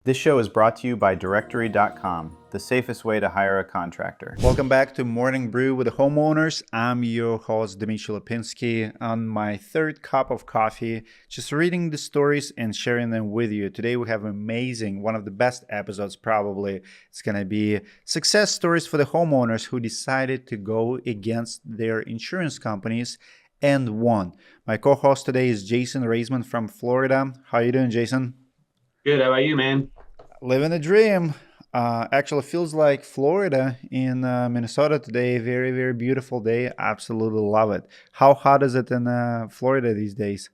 This show is brought to you by Directory.com, the safest way to hire a contractor. Welcome back to Morning Brew with the Homeowners. I'm your host, Dmitry Lipinski, on my third cup of coffee, just reading the stories and sharing them with you. Today we have amazing, one of the best episodes probably. It's going to be success stories for the homeowners who decided to go against their insurance companies and won. My co-host today is Jason Raisman from Florida. How are you doing, Jason? Good. How about you, man? Living a dream. Actually, feels like Florida in Minnesota today. Very, very beautiful day. Absolutely love it. How hot is it in Florida these days?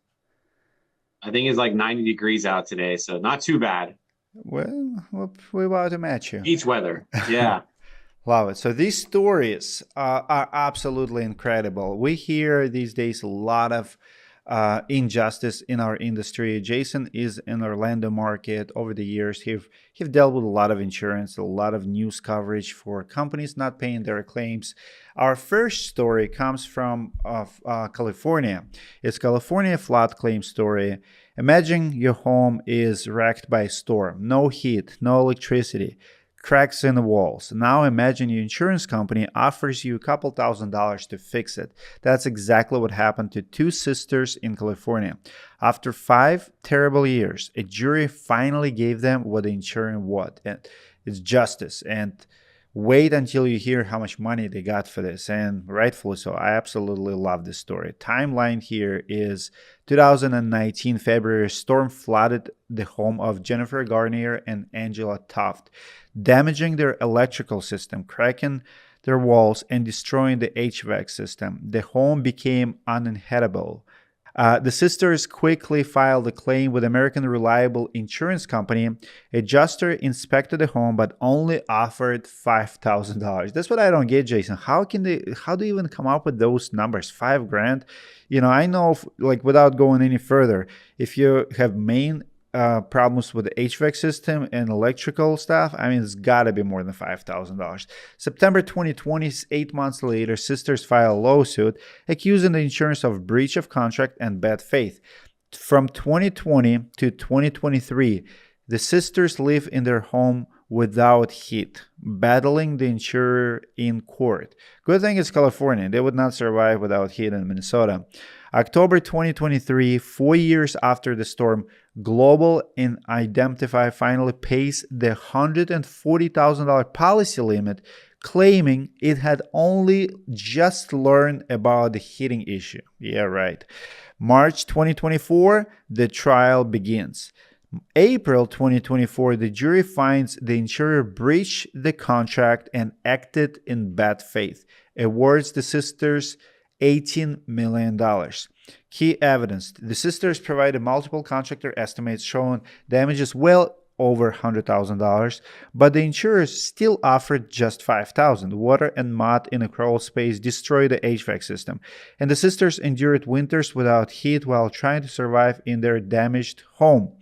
I think it's like 90 degrees out today, so not too bad. Well, we're about to match you. Beach weather. Yeah. Love it. So these stories are absolutely incredible. We hear these days a lot of injustice in our industry. Jason is in Orlando market over the years. He've dealt with a lot of insurance, a lot of news coverage for companies not paying their claims. Our first story comes from California. It's California flood claim story. Imagine your home is wrecked by a storm. No heat, no electricity, cracks in the walls. Now imagine your insurance company offers you a couple $1,000s to fix it. That's exactly what happened to two sisters in California. After 5 terrible years, a jury finally gave them what the insurance wanted. And it's justice. And wait until you hear how much money they got for this, and rightfully so. I absolutely love this story. Timeline here is 2019 February. Storm flooded the home of Jennifer Garnier and Angela Toft, damaging their electrical system, cracking their walls, and destroying the HVAC system. The home became uninhabitable. The sisters quickly filed a claim with American Reliable Insurance Company. Adjuster inspected the home, but only offered $5,000. That's what I don't get, Jason. How do you even come up with those numbers? $5,000? I know, like, without going any further, if you have main problems with the HVAC system and electrical stuff, I mean, it's got to be more than $5,000. September 2020, 8 months later, sisters file a lawsuit accusing the insurance of breach of contract and bad faith. From 2020 to 2023, the sisters live in their home without heat, battling the insurer in court. Good thing it's California. They would not survive without heat in Minnesota. October 2023, 4 years after the storm, Global Indemnify finally pays the $140,000 policy limit, claiming it had only just learned about the heating issue. Yeah, right. March 2024, the trial begins. April 2024, the jury finds the insurer breached the contract and acted in bad faith, awards the sisters $18 million. Key evidence. The sisters provided multiple contractor estimates showing damages well over $100,000, but the insurers still offered just $5,000. Water and mud in a crawl space destroyed the HVAC system, and the sisters endured winters without heat while trying to survive in their damaged home.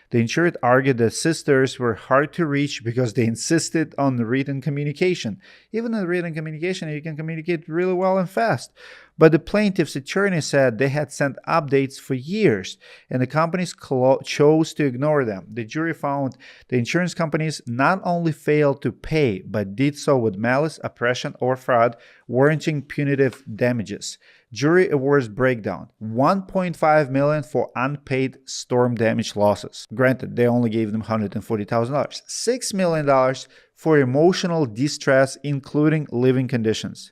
The insured argued that sisters were hard to reach because they insisted on written communication. Even in written communication, you can communicate really well and fast. But the plaintiff's attorney said they had sent updates for years, and the companies chose to ignore them. The jury found the insurance companies not only failed to pay, but did so with malice, oppression, or fraud, warranting punitive damages. Jury awards breakdown: $1.5 million for unpaid storm damage losses. Granted, they only gave them $140,000. $6 million for emotional distress, including living conditions.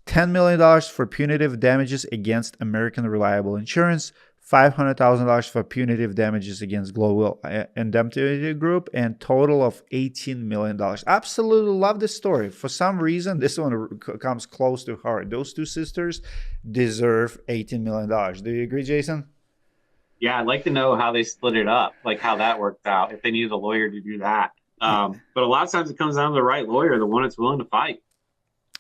$10 million for punitive damages against American Reliable Insurance, $500,000 for punitive damages against Global Indemnity Group, and total of $18 million. Absolutely love this story. For some reason, this one comes close to heart. Those two sisters deserve $18 million. Do you agree, Jason? Yeah, I'd like to know how they split it up, like how that worked out, if they needed a lawyer to do that. But a lot of times it comes down to the right lawyer, the one that's willing to fight.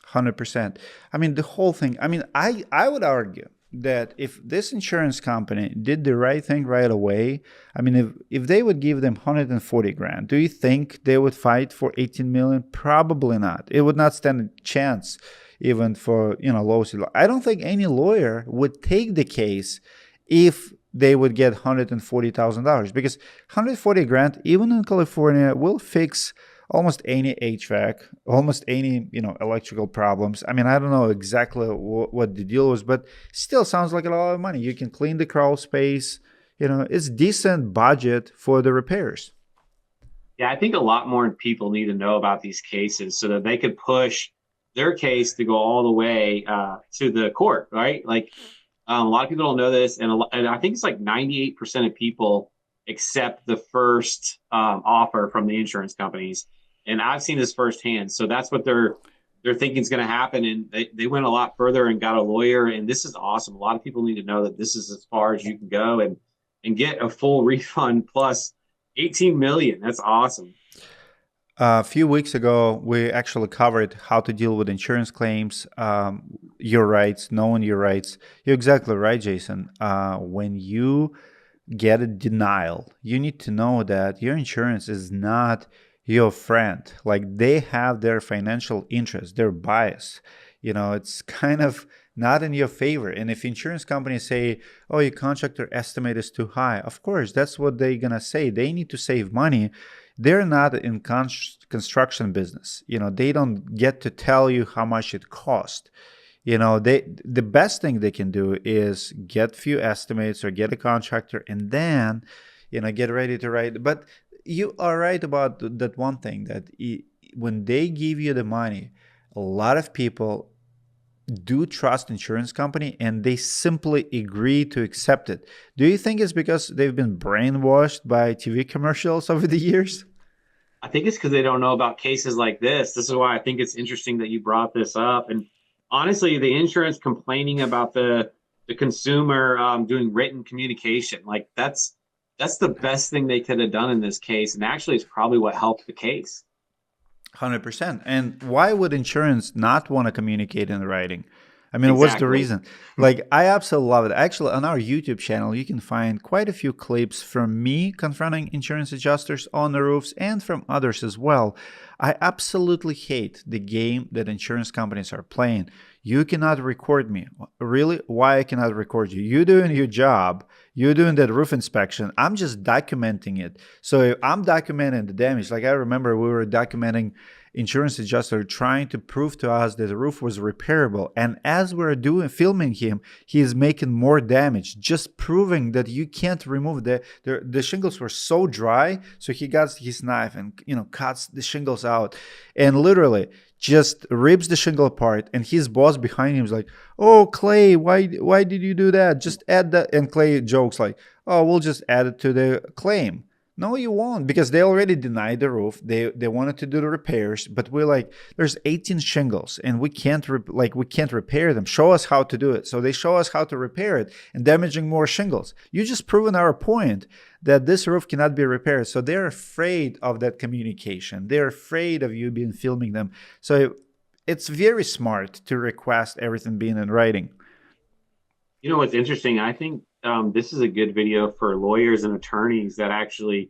100%. I mean, the whole thing. I mean, I would argue that if this insurance company did the right thing right away, I mean, if they would give them 140 grand, do you think they would fight for 18 million? Probably not. It would not stand a chance even for, lawsuit. I don't think any lawyer would take the case if they would get $140,000 because 140 grand, even in California, will fix almost any HVAC, almost any electrical problems. I mean, I don't know exactly what the deal was, but still sounds like a lot of money. You can clean the crawl space. It's decent budget for the repairs. Yeah, I think a lot more people need to know about these cases so that they could push their case to go all the way to the court, right? Like a lot of people don't know this, and I think it's like 98% of people accept the first offer from the insurance companies, and I've seen this firsthand. So that's what they're thinking is going to happen, and they went a lot further and got a lawyer, and this is awesome. A lot of people need to know that this is as far as you can go and get a full refund plus 18 million. That's awesome. A few weeks ago, we actually covered how to deal with insurance claims, your rights, knowing your rights. You're exactly right, Jason. When you get a denial, you need to know that your insurance is not your friend. Like they have their financial interest, their bias. It's kind of not in your favor. And if insurance companies say, oh, your contractor estimate is too high, of course, that's what they're going to say. They need to save money. They're not in construction business. They don't get to tell you how much it costs. The best thing they can do is get few estimates or get a contractor and then, get ready to write. But you are right about that one thing, that when they give you the money, a lot of people do trust insurance company and they simply agree to accept it. Do you think it's because they've been brainwashed by TV commercials over the years? I think it's because they don't know about cases like this. This is why I think it's interesting that you brought this up. And honestly, the insurance complaining about the consumer doing written communication, like that's the best thing they could have done in this case. And actually, it's probably what helped the case. 100%. And why would insurance not want to communicate in writing? I mean, Exactly. what's the reason? Like, I absolutely love it. Actually, on our YouTube channel, you can find quite a few clips from me confronting insurance adjusters on the roofs and from others as well. I absolutely hate the game that insurance companies are playing. You cannot record me. Really? Why I cannot record you? You're doing your job. You're doing that roof inspection. I'm just documenting it. So I'm documenting the damage. Like I remember we were documenting insurance adjuster trying to prove to us that the roof was repairable. And as we're filming him, he is making more damage, just proving that you can't remove the shingles were so dry. So he got his knife and, cuts the shingles out and literally just rips the shingle apart. And his boss behind him is like, oh, Clay, why did you do that? Just add that. And Clay jokes like, oh, we'll just add it to the claim. No, you won't, because they already denied the roof. They wanted to do the repairs, but we're like, there's 18 shingles and we can't repair them. Show us how to do it. So they show us how to repair it and damaging more shingles. You just proven our point that this roof cannot be repaired. So they're afraid of that communication. They're afraid of you filming them. So it's very smart to request everything being in writing. You know what's interesting? I think this is a good video for lawyers and attorneys that actually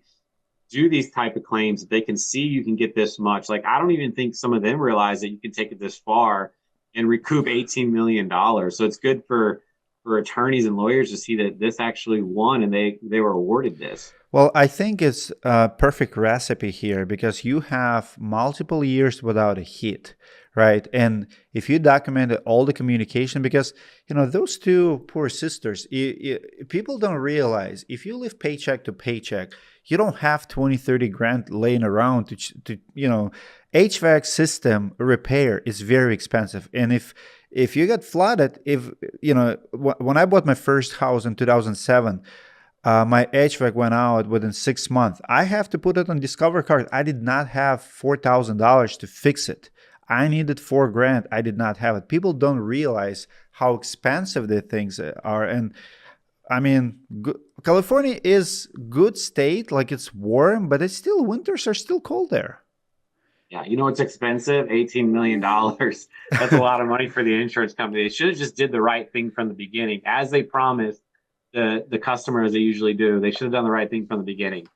do these type of claims. They can see you can get this much. Like, I don't even think some of them realize that you can take it this far and recoup $18 million. So it's good for attorneys and lawyers to see that this actually won and they were awarded this. Well, I think it's a perfect recipe here because you have multiple years without a hit, right? And if you documented all the communication, because, those two poor sisters, people don't realize if you live paycheck to paycheck, you don't have 20, 30 grand laying around to HVAC system repair is very expensive. And if you get flooded, when I bought my first house in 2007, my HVAC went out within 6 months. I have to put it on Discover card. I did not have $4,000 to fix it. I needed $4,000. I did not have it. People don't realize how expensive the things are. And I mean, California is good state, like it's warm, but it's still winters are still cold there. Yeah, you know what's expensive? $18 million. That's a lot of money for the insurance company. They should have just did the right thing from the beginning, as they promised the customer, as they usually do. They should have done the right thing from the beginning.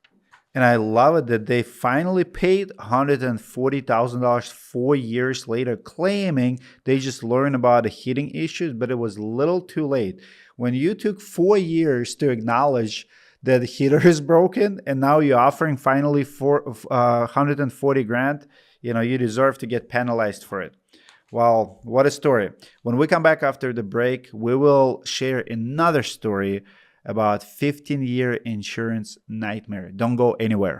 And I love it that they finally paid $140,000 4 years later, claiming they just learned about the heating issues, but it was a little too late. When you took 4 years to acknowledge that the heater is broken and now you're offering finally 140 grand, you deserve to get penalized for it. Well, what a story. When we come back after the break, we will share another story about 15-year insurance nightmare. Don't go anywhere.